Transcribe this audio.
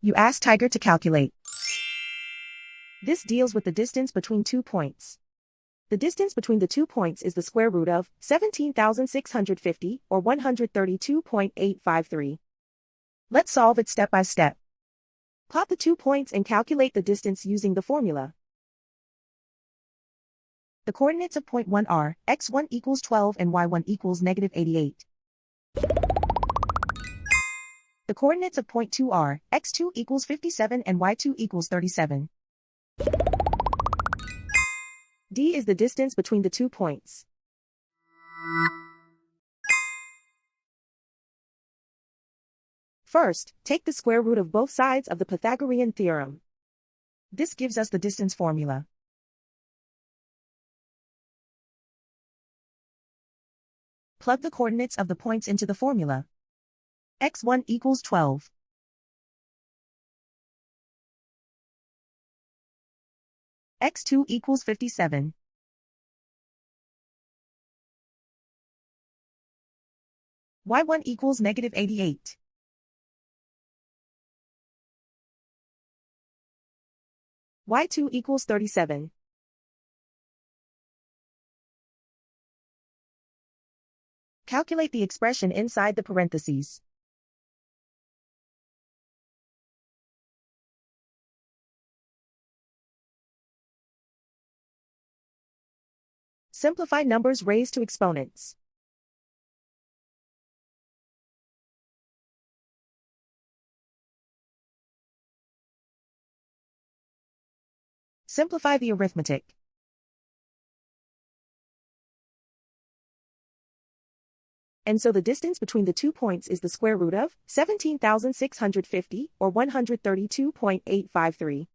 You ask Tiger to calculate. This deals with the distance between 2 points. The distance between the 2 points is the square root of 17,650, or 132.853. Let's solve it step by step. Plot the 2 points and calculate the distance using the formula. The coordinates of point 1 are x1 equals 12 and y1 equals negative 88. The coordinates of point 2 are x2 equals 57 and y2 equals 37. D is the distance between the 2 points. First, take the square root of both sides of the Pythagorean theorem. This gives us the distance formula. Plug the coordinates of the points into the formula. x1 equals 12. x2 equals 57. y1 equals negative 88. y2 equals 37. Calculate the expression inside the parentheses. Simplify numbers raised to exponents. Simplify the arithmetic. And so the distance between the 2 points is the square root of 17,650, or 132.853.